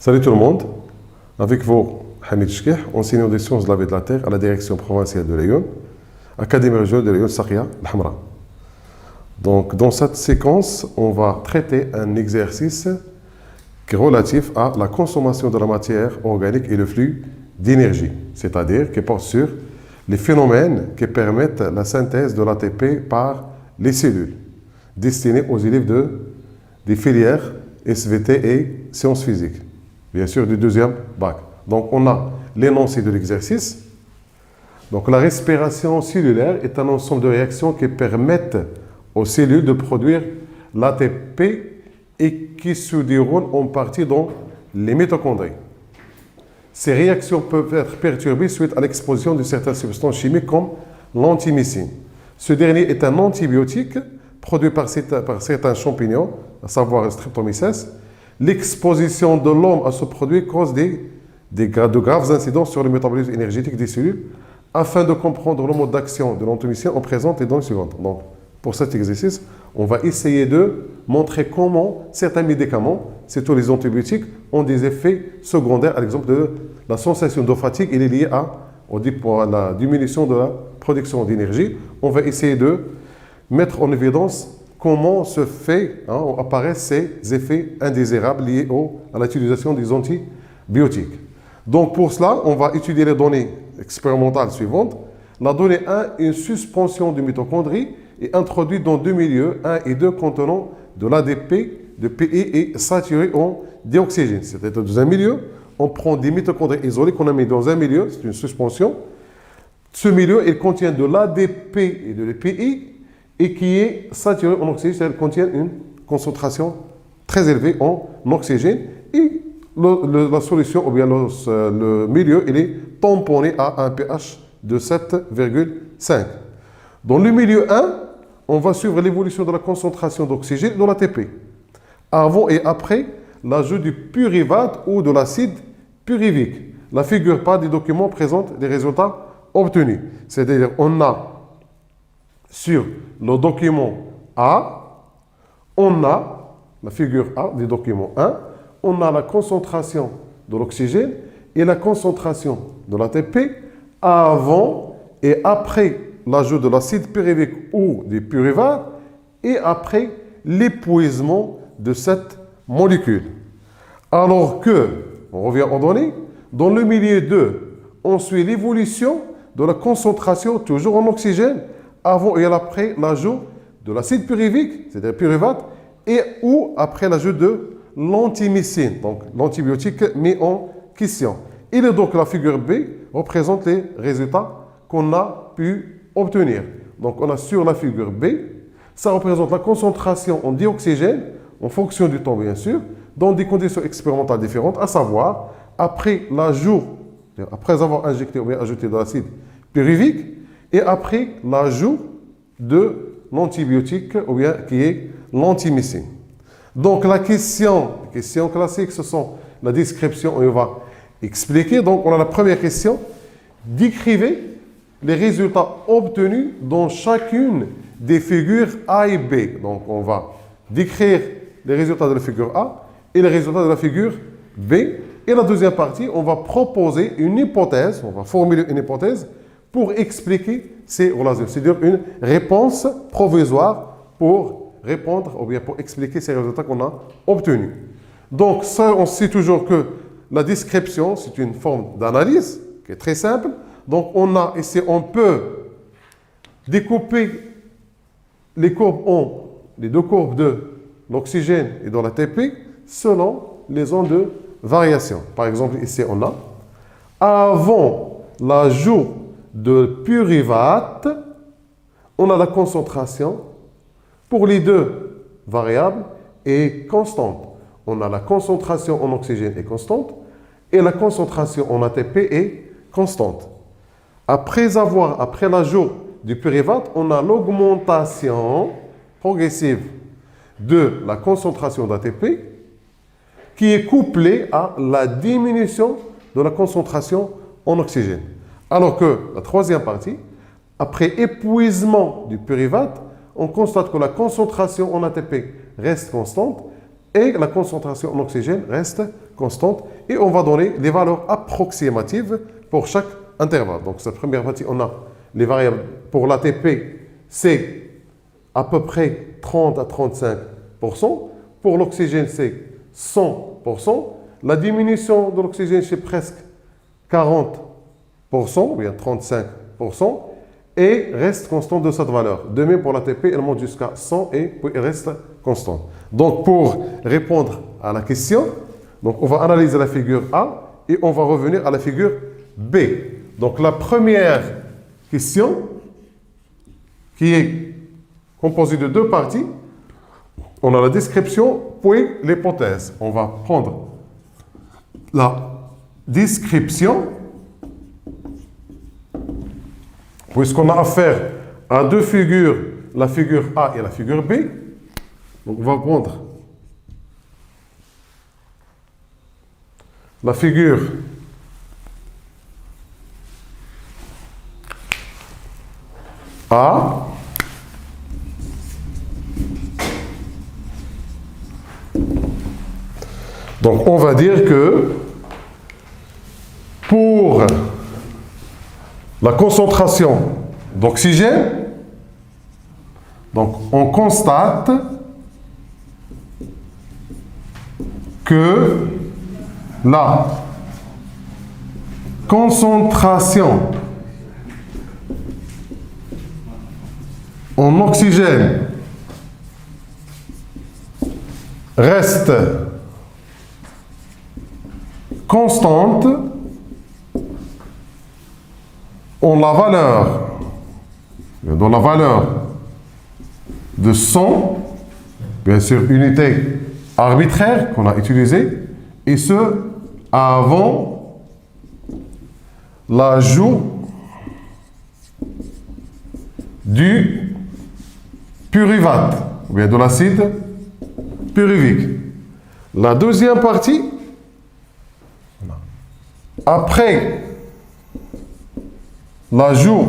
Salut tout le monde, avec vous, Hamid Chkih, enseignant des sciences de la vie de la Terre à la direction provinciale de Lyon, Académie régionale de Lyon, Sakia, Al-Hamra. Donc, dans cette séquence, on va traiter un exercice qui est relatif à la consommation de la matière organique et le flux d'énergie, c'est-à-dire qui porte sur les phénomènes qui permettent la synthèse de l'ATP par les cellules, destinées aux élèves des filières SVT et sciences physiques, bien sûr du deuxième bac. Donc on a l'énoncé de l'exercice. Donc la respiration cellulaire est un ensemble de réactions qui permettent aux cellules de produire l'ATP et qui se déroulent en partie dans les mitochondries. Ces réactions peuvent être perturbées suite à l'exposition de certaines substances chimiques comme l'antimycine. Ce dernier est un antibiotique produit par certains champignons, à savoir Streptomyces. L'exposition de l'homme à ce produit cause de graves incidents sur le métabolisme énergétique des cellules. Afin de comprendre le mode d'action de l'antimycine, on présente les données suivantes. Donc, pour cet exercice, on va essayer de montrer comment certains médicaments, c'est tous les antibiotiques, ont des effets secondaires. À l'exemple de la sensation de fatigue, elle est liée à la diminution de la production d'énergie. On va essayer de mettre en évidence comment apparaissent ces effets indésirables liés à l'utilisation des antibiotiques. Donc pour cela, on va étudier les données expérimentales suivantes. La donnée 1, une suspension de mitochondries est introduite dans deux milieux, 1 et 2, contenant de l'ADP, de PE et saturé en dioxygène. C'est-à-dire dans un milieu, on prend des mitochondries isolées qu'on a mis dans un milieu, c'est une suspension. Ce milieu, il contient de l'ADP et de l'EPI et qui est saturé en oxygène, c'est-à-dire contient une concentration très élevée en oxygène. Et la solution, ou bien le milieu, il est tamponné à un pH de 7,5. Dans le milieu 1, on va suivre l'évolution de la concentration d'oxygène dans l'ATP, avant et après l'ajout du pyruvate ou de l'acide pyruvique. La figure pas des documents présente des résultats obtenus. C'est-à-dire, on a sur le document A, on a la figure A du document 1, on a la concentration de l'oxygène et la concentration de l'ATP avant et après l'ajout de l'acide pyruvique ou du pyruvate et après l'épuisement de cette molécule. Alors que, on revient aux données, dans le milieu 2, on suit l'évolution de la concentration toujours en oxygène avant et après l'ajout de l'acide pyruvique, c'est-à-dire pyruvate, et ou après l'ajout de l'antimycine, donc l'antibiotique mis en question. Et donc la figure B représente les résultats qu'on a pu obtenir. Donc on a sur la figure B, ça représente la concentration en dioxygène, en fonction du temps bien sûr, dans des conditions expérimentales différentes, à savoir après l'ajout, après avoir injecté ou bien ajouté de l'acide pyruvique, et après l'ajout de l'antibiotique, ou bien qui est l'antimycine. Donc la question classique, ce sont la description, et on va expliquer. Donc on a la première question, décrivez les résultats obtenus dans chacune des figures A et B. Donc on va décrire les résultats de la figure A et les résultats de la figure B. Et la deuxième partie, on va proposer une hypothèse, on va formuler une hypothèse pour expliquer ces relations, c'est-à-dire une réponse provisoire pour répondre ou bien pour expliquer ces résultats qu'on a obtenus. Donc ça, on sait toujours que la description, c'est une forme d'analyse qui est très simple. Donc on peut découper les courbes les deux courbes de l'oxygène et de l'ATP selon les ondes de variation. Par exemple, ici on a avant l'ajout de pyruvate, on a la concentration pour les deux variables est constante. On a la concentration en oxygène est constante et la concentration en ATP est constante. Après l'ajout du pyruvate, on a l'augmentation progressive de la concentration d'ATP qui est couplée à la diminution de la concentration en oxygène. Alors que la troisième partie, après épuisement du pyruvate, on constate que la concentration en ATP reste constante et la concentration en oxygène reste constante. Et on va donner les valeurs approximatives pour chaque intervalle. Donc, cette première partie, on a les variables pour l'ATP, c'est à peu près 30 à 35%. Pour l'oxygène, c'est 100%. La diminution de l'oxygène, c'est presque 40%, ou bien 35%, et reste constante de cette valeur. De même, pour l'ATP, elle monte jusqu'à 100 et puis elle reste constante. Donc, pour répondre à la question, donc on va analyser la figure A et on va revenir à la figure B. Donc, la première question, qui est composée de deux parties, on a la description puis l'hypothèse. On va prendre la description, puisqu'on a affaire à deux figures, la figure A et la figure B. Donc, on va prendre la figure A. Donc, on va dire que pour la concentration d'oxygène, donc on constate que la concentration en oxygène reste constante en la valeur, dans la valeur de 100, bien sûr unité arbitraire qu'on a utilisée, et ce avant l'ajout du pyruvate, ou bien de l'acide pyruvique. La deuxième partie, après l'ajout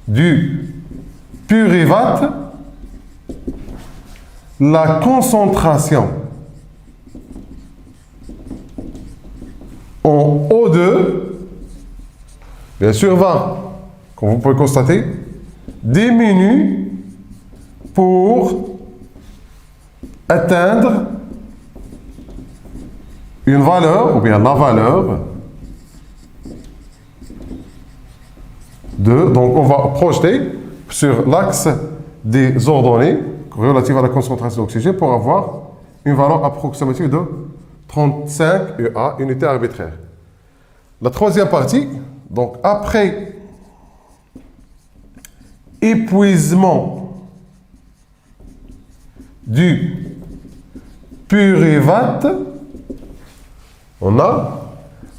du pyruvate, la concentration en O2, bien sûr, va, comme vous pouvez constater, diminue pour atteindre une valeur, ou bien la valeur de, donc on va projeter sur l'axe des ordonnées relatives à la concentration d'oxygène pour avoir une valeur approximative de 35 UA, unité arbitraire. La troisième partie, donc après épuisement du pyruvate, on a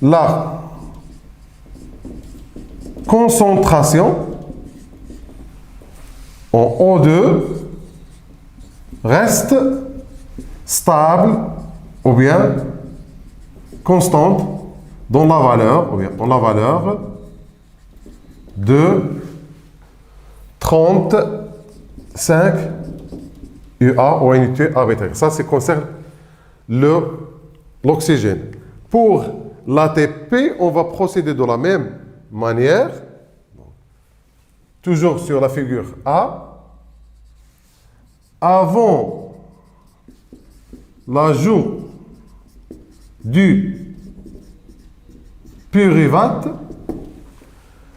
la concentration en O2 reste stable ou bien constante dans la valeur, ou bien dans la valeur de 35 UA ou unité arbitraire. Ça, c'est concerne l'oxygène. Pour l'ATP, on va procéder de la même manière, toujours sur la figure A. Avant l'ajout du pyruvate,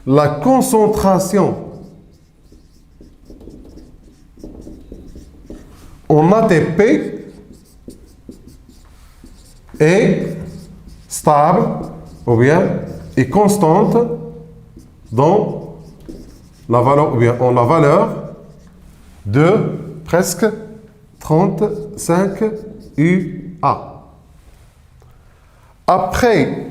la concentration en ATP est stable ou bien est constante dans la valeur, ou bien en la valeur de presque 35 UA. Après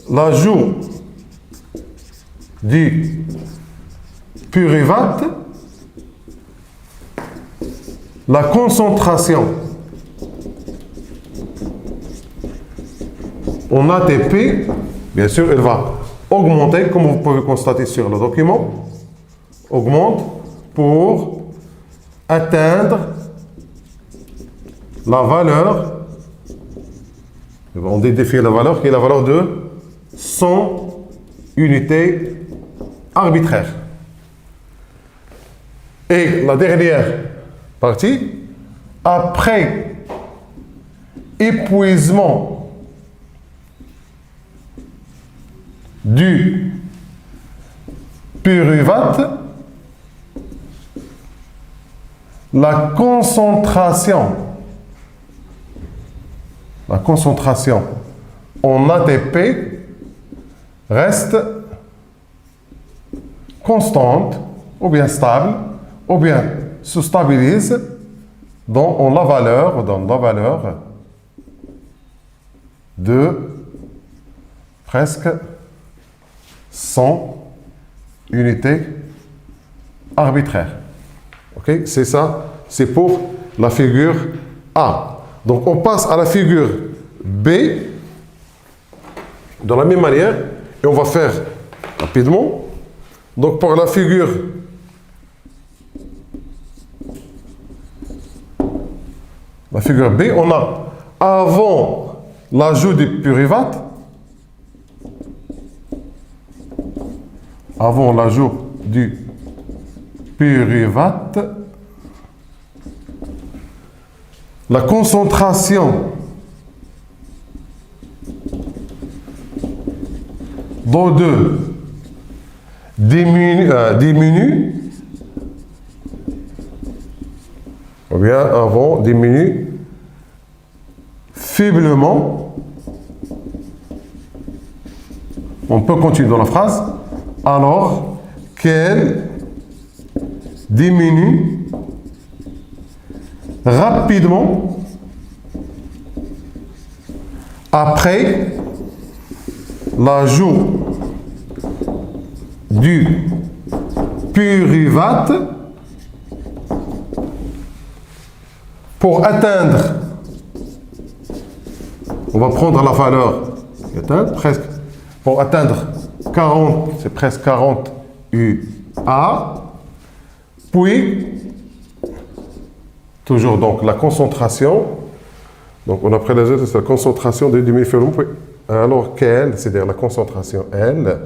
l'ajout du pyruvate, la concentration en ATP, bien sûr, elle va augmenter, comme vous pouvez constater sur le document, augmente pour atteindre la valeur, on définit la valeur qui est la valeur de 100 unités arbitraires. Et la dernière partie, après épuisement du pyruvate, la concentration en ATP reste constante ou bien stable ou bien se stabilise dans la valeur de presque 100 unités arbitraires. Ok, c'est ça, c'est pour la figure A. Donc on passe à la figure B de la même manière et on va faire rapidement. Donc pour la figure B, on a avant l'ajout du pyruvate, la concentration d'O2 diminue, ou bien avant diminue faiblement. On peut continuer dans la phrase, alors qu'elle diminue rapidement après l'ajout du pyruvate pour atteindre, on va prendre la valeur pour atteindre 40, c'est presque 40 UA, puis toujours donc la concentration, donc on a pris les autres, c'est la concentration de demi-férum, alors qu'elle, c'est-à-dire la concentration L,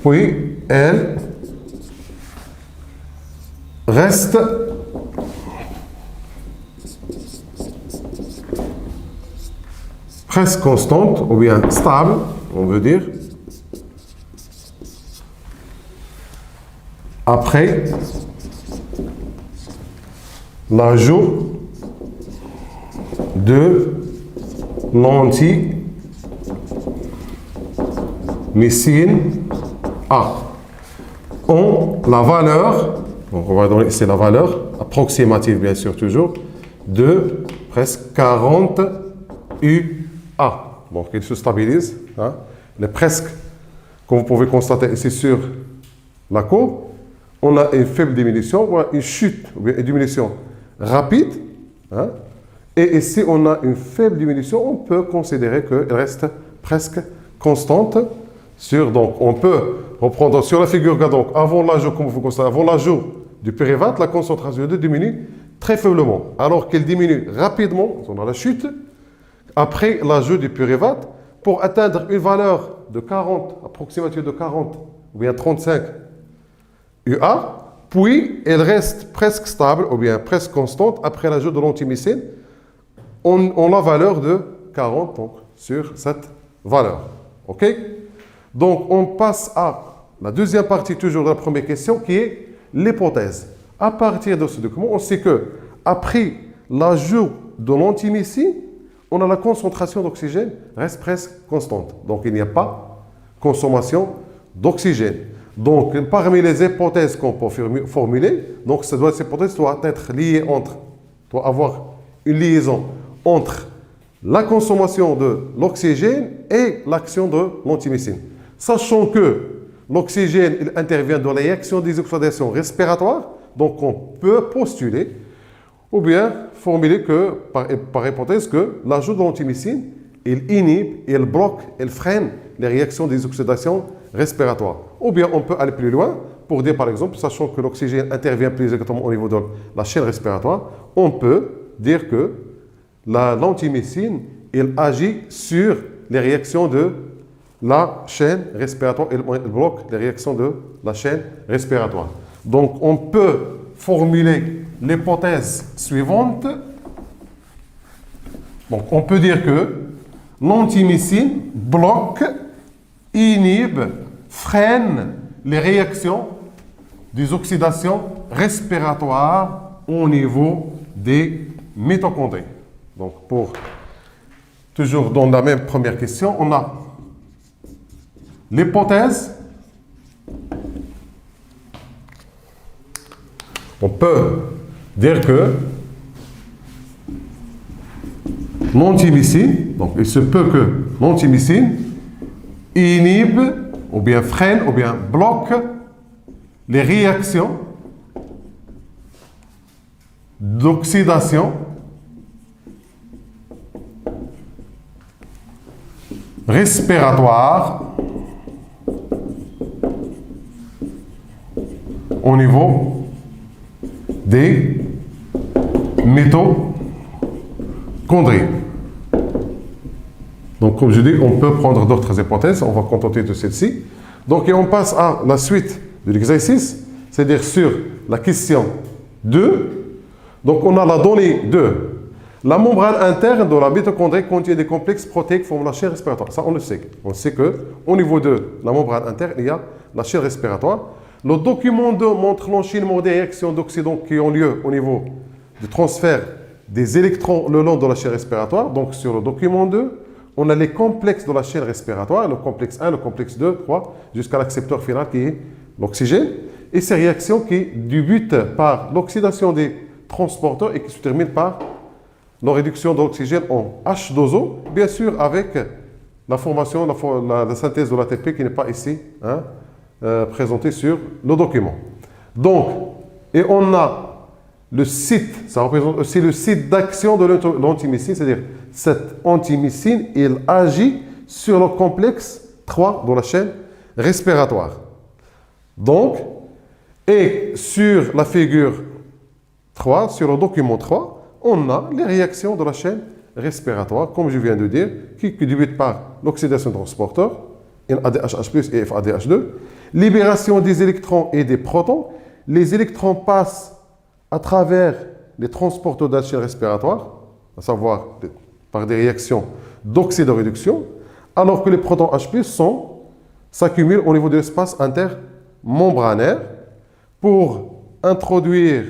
puis elle reste presque constante, ou bien stable, on veut dire, après l'ajout de l'antimycine A. La valeur, donc on va donner, c'est la valeur approximative bien sûr toujours, de presque 40 UA. Donc il se stabilise, hein. Il est presque, comme vous pouvez constater ici sur la courbe, on a une faible diminution, ou une chute, ou bien une diminution rapide, hein. Et ici on a une faible diminution, on peut considérer qu'elle reste presque constante. Donc on peut reprendre sur la figure G, donc avant l'ajout, comme vous constatez, avant l'ajout du pyruvate, la concentration de diminue très faiblement, alors qu'elle diminue rapidement, on a la chute, après l'ajout du pyruvate, pour atteindre une valeur de 40, approximative de 40, ou bien 35 UA, puis elle reste presque stable, ou bien presque constante, après l'ajout de l'antimycine, on la valeur de 40 donc, sur cette valeur. OK? Donc, on passe à la deuxième partie, toujours de la première question, qui est l'hypothèse. À partir de ce document, on sait que après l'ajout de l'antimycine, on a la concentration d'oxygène reste presque constante. Donc, il n'y a pas consommation d'oxygène. Donc, parmi les hypothèses qu'on peut formuler, donc cette hypothèse doit être liée doit avoir une liaison entre la consommation de l'oxygène et l'action de l'antimycine. Sachant que l'oxygène il intervient dans la réaction des oxydations respiratoires, donc on peut postuler ou bien formuler que, par hypothèse que l'ajout de l'antimycine, il inhibe, il bloque, il freine les réactions des oxydations respiratoires. Ou bien on peut aller plus loin pour dire par exemple, sachant que l'oxygène intervient plus exactement au niveau de la chaîne respiratoire, on peut dire que l'antimycine, il agit sur les réactions de la chaîne respiratoire, il bloque les réactions de la chaîne respiratoire. Donc, on peut formuler l'hypothèse suivante. Donc, on peut dire que l'antimycine bloque, inhibe, freine les réactions des oxydations respiratoires au niveau des mitochondries. Donc, toujours dans la même première question, on a l'hypothèse. On peut dire que l'antimycine, donc il se peut que l'antimycine inhibe ou bien freine ou bien bloque les réactions d'oxydation respiratoire au niveau des mitochondries. Donc, comme je dis, on peut prendre d'autres hypothèses. On va contenter de celle-ci. Donc, et on passe à la suite de l'exercice, c'est-à-dire sur la question 2. Donc, on a la donnée de la membrane interne de la mitochondrie contient des complexes protéiques formant la chaîne respiratoire. Ça, on le sait. On sait qu'au niveau de la membrane interne, il y a la chaîne respiratoire. Le document 2 montre l'enchaînement des réactions d'oxydants qui ont lieu au niveau du transfert des électrons le long de la chaîne respiratoire. Donc, sur le document 2, on a les complexes de la chaîne respiratoire, le complexe 1, le complexe 2, 3, jusqu'à l'accepteur final qui est l'oxygène. Et ces réactions qui débutent par l'oxydation des transporteurs et qui se terminent par la réduction de l'oxygène en H2O, bien sûr avec la formation, la synthèse de l'ATP qui n'est pas ici présentée sur le document. Donc, et on a le site, ça représente aussi le site d'action de l'antimycine, c'est-à-dire cette antimycine, il agit sur le complexe 3 de la chaîne respiratoire. Donc, et sur la figure 3, sur le document 3, on a les réactions de la chaîne respiratoire, comme je viens de dire, qui débutent par l'oxydation de transporteurs, NADH+ et FADH2, libération des électrons et des protons. Les électrons passent à travers les transporteurs de la chaîne respiratoire, à savoir par des réactions d'oxydoréduction, alors que les protons H+ s'accumulent au niveau de l'espace intermembranaire pour introduire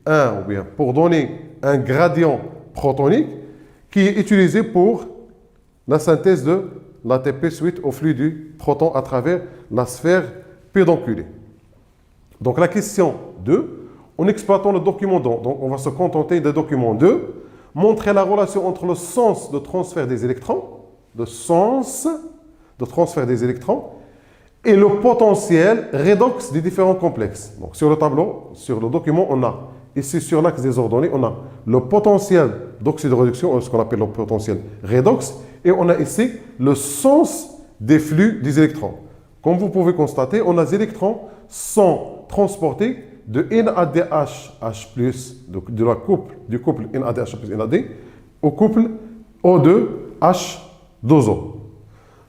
ou bien pour donner un gradient protonique qui est utilisé pour la synthèse de l'ATP suite au flux du proton à travers la sphère pédonculée. Donc la question 2, en exploitant le document 2, donc on va se contenter du document 2, montrer la relation entre le sens de transfert des électrons, et le potentiel redox des différents complexes. Donc sur le tableau, sur le document, on a ici sur l'axe des ordonnées, on a le potentiel d'oxydoréduction, ce qu'on appelle le potentiel redox, et on a ici le sens des flux des électrons. Comme vous pouvez constater, on a les électrons sont transportés de NADH+, du couple NADH plus NAD, au couple O2H2O.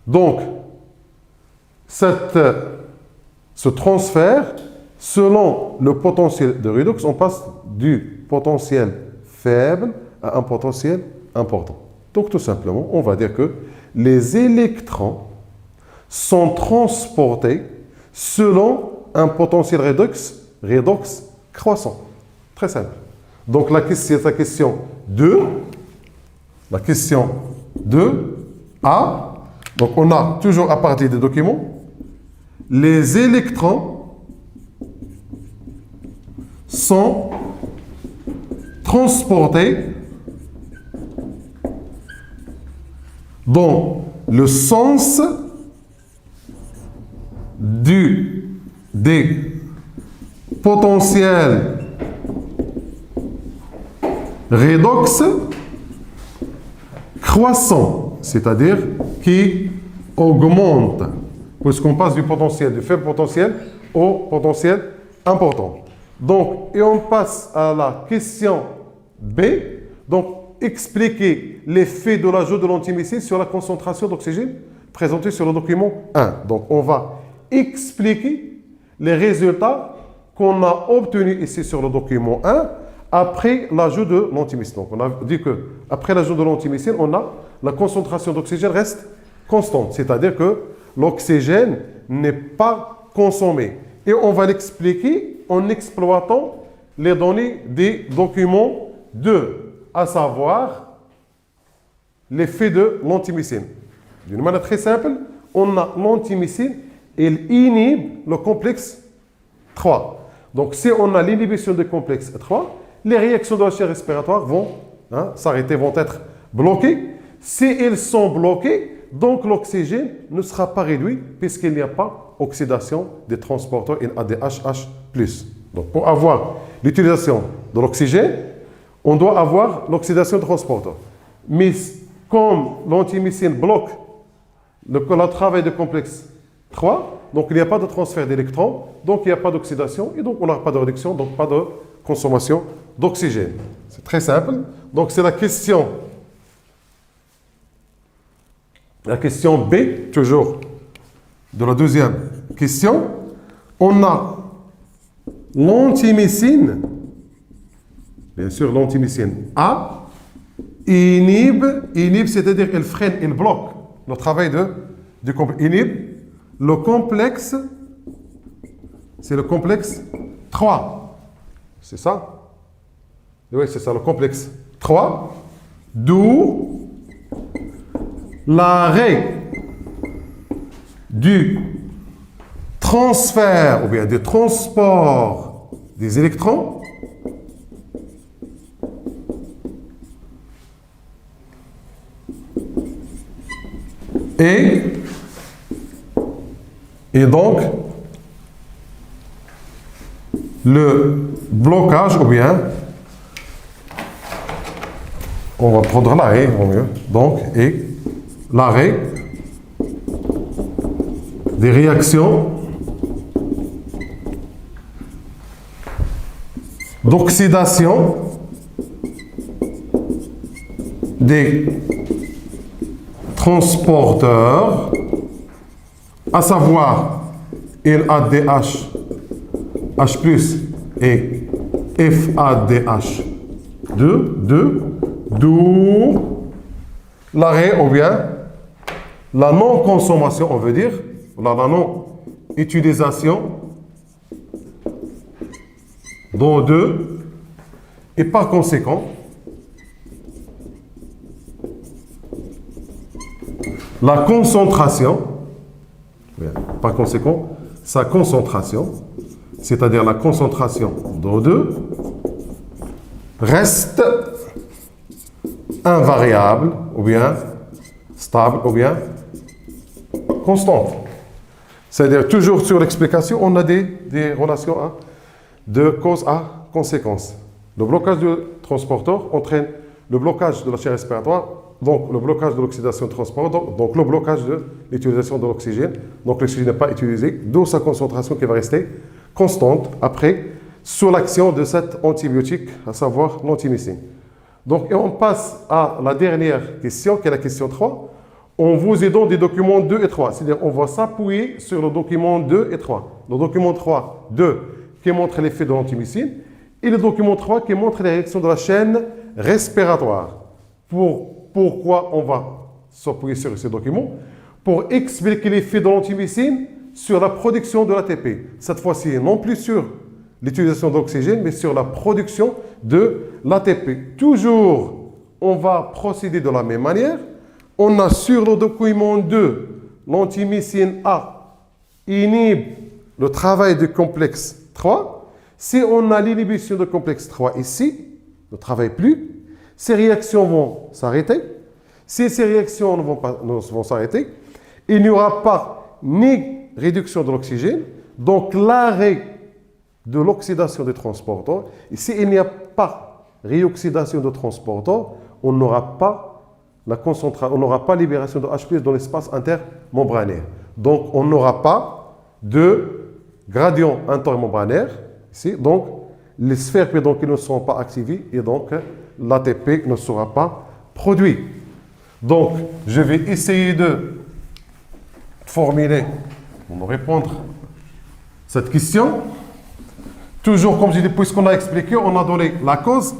Donc, ce transfert, selon le potentiel de redox, on passe du potentiel faible à un potentiel important. Donc, tout simplement, on va dire que les électrons sont transportés selon un potentiel redox croissant. Très simple. Donc, c'est la question 2. La question 2A. Donc, on a toujours à partir des documents, les électrons sont transportés dans le sens des potentiels redox croissants, c'est-à-dire qui augmentent, puisqu'on passe du faible potentiel au potentiel important. Donc, et on passe à la question B. Donc, expliquer l'effet de l'ajout de l'antimycine sur la concentration d'oxygène présentée sur le document 1. Donc, on va expliquer les résultats qu'on a obtenus ici sur le document 1 après l'ajout de l'antimycine. Donc, on a dit qu'après l'ajout de l'antimycine, la concentration d'oxygène reste constante, c'est-à-dire que l'oxygène n'est pas consommé. Et on va l'expliquer en exploitant les données des documents 2, à savoir l'effet de l'antimycine. D'une manière très simple, on a l'antimycine, il inhibe le complexe 3. Donc, si on a l'inhibition du complexe 3, les réactions de la chaîne respiratoire vont s'arrêter, vont être bloquées. Si elles sont bloquées, donc l'oxygène ne sera pas réduit puisqu'il n'y a pas oxydation des transporteurs in ADH+. Donc, pour avoir l'utilisation de l'oxygène, on doit avoir l'oxydation des transporteurs. Mais comme l'antimycine bloque le travail du complexe 3, donc il n'y a pas de transfert d'électrons, donc il n'y a pas d'oxydation, et donc on n'aura pas de réduction, donc pas de consommation d'oxygène. C'est très simple. Donc c'est la question B, toujours, de la deuxième question. On a l'antimycine, bien sûr l'antimycine A, inhibe, c'est-à-dire elle freine, elle bloque le travail du complexe. Inhibe le complexe, c'est le complexe 3. C'est ça? Oui, c'est ça, le complexe 3. D'où l'arrêt du transfert ou bien du transport des électrons et donc le blocage ou bien on va prendre l'arrêt au mieux, donc, et l'arrêt des réactions d'oxydation des transporteurs, à savoir NADH, H+, et FADH2, d'où l'arrêt ou bien la non-consommation, on veut dire, la non-utilisation d'O2 et par conséquent, la concentration, par conséquent, sa concentration, c'est-à-dire la concentration d'O2, reste invariable, ou bien stable, ou bien constante. C'est-à-dire, toujours sur l'explication, on a des relations de cause à conséquence. Le blocage du transporteur entraîne le blocage de la chaîne respiratoire, donc le blocage de l'oxydation de transport, donc le blocage de l'utilisation de l'oxygène. Donc l'oxygène n'est pas utilisé, d'où sa concentration qui va rester constante après, sous l'action de cet antibiotique, à savoir l'antimycine. Donc, et on passe à la dernière question, qui est la question 3. On vous aidant des documents 2 et 3. C'est-à-dire, on va s'appuyer sur le document 2 et 3. Le document 3, 2, qui montre l'effet de l'antimycine, et le document 3, qui montre les réactions de la chaîne respiratoire. Pourquoi on va s'appuyer sur ces documents? Pour expliquer l'effet de l'antimycine sur la production de l'ATP. Cette fois-ci, non plus sur l'utilisation d'oxygène, mais sur la production de l'ATP. Toujours, on va procéder de la même manière. On a sur le document 2, l'antimycine A inhibe le travail du complexe 3. Si on a l'inhibition du complexe 3 ici, ne travaille plus, ces réactions vont s'arrêter. Si ces réactions ne vont s'arrêter, il n'y aura pas ni réduction de l'oxygène, donc l'arrêt de l'oxydation des transporteurs. Et s'il n'y a pas réoxydation de transporteurs, on n'aura pas libération de H+ dans l'espace intermembranaire. Donc on n'aura pas de gradient intermembranaire, ici, donc les sphères P donc, qui ne sont pas activées et donc l'ATP ne sera pas produit. Donc, je vais essayer de formuler, pour me répondre à cette question. Toujours, comme je dis, puisqu'on a expliqué, on a donné la cause.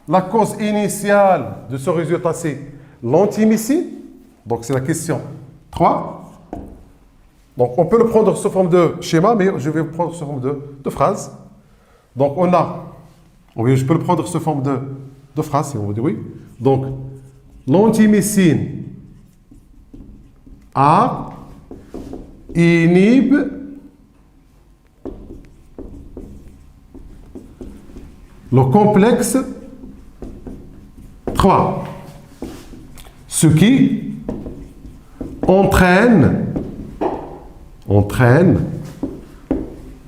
La cause initiale de ce résultat, c'est l'antimycine. Donc, c'est la question 3. Donc, on peut le prendre sous forme de schéma, mais je vais le prendre sous forme de phrase. Donc, on a... Oui, je peux le prendre sous forme de phrase, si on veut dire oui. Donc, l'antimycine A inhibe le complexe 3, ce qui entraîne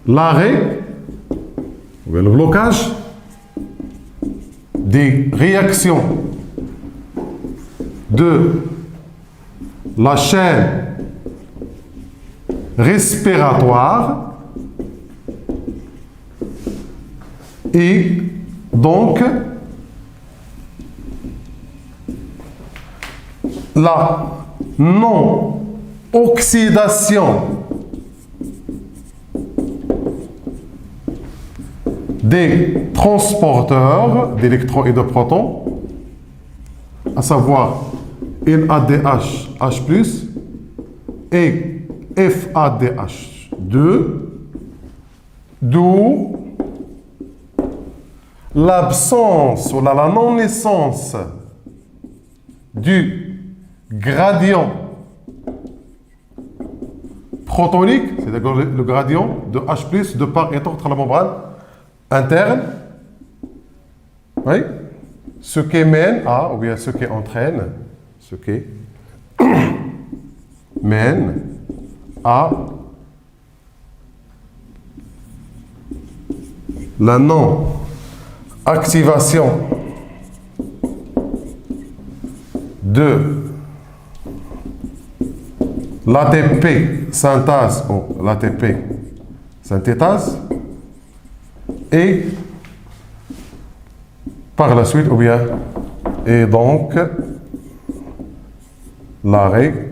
l'arrêt ou le blocage des réactions de la chaîne respiratoire et donc la non-oxydation des transporteurs d'électrons et de protons, à savoir NADH, H+, et FADH2, d'où l'absence ou la non-naissance du gradient protonique, c'est-à-dire le gradient de H+, de part et d'autre entre la membrane interne, oui, ce qui mène à, ou bien ce qui entraîne, ce qui mène à la non-activation de l'ATP synthase ou l'ATP synthétase et par la suite, ou bien, et donc l'arrêt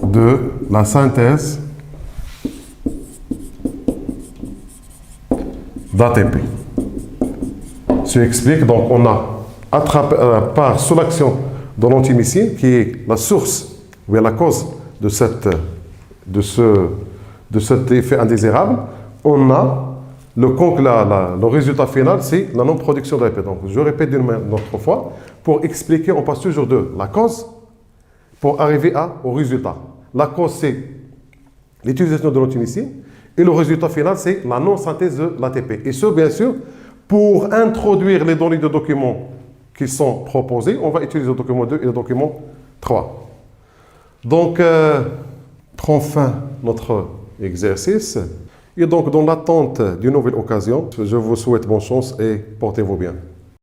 de la synthèse d'ATP. Ce qui explique, donc on a attrapé par sous l'action de l'antimycine, qui est la source, ou bien la cause de cet effet indésirable, on a le résultat final, c'est la non-production d'ATP. Donc, je répète une autre fois, pour expliquer, on passe toujours de la cause pour arriver au résultat. La cause, c'est l'utilisation de l'antimycine, et le résultat final, c'est la non-synthèse de l'ATP. Et ce, bien sûr, pour introduire les données de documents qui sont proposés, on va utiliser le document 2 et le document 3. Donc, prend fin notre exercice. Et donc, dans l'attente d'une nouvelle occasion, je vous souhaite bonne chance et portez-vous bien.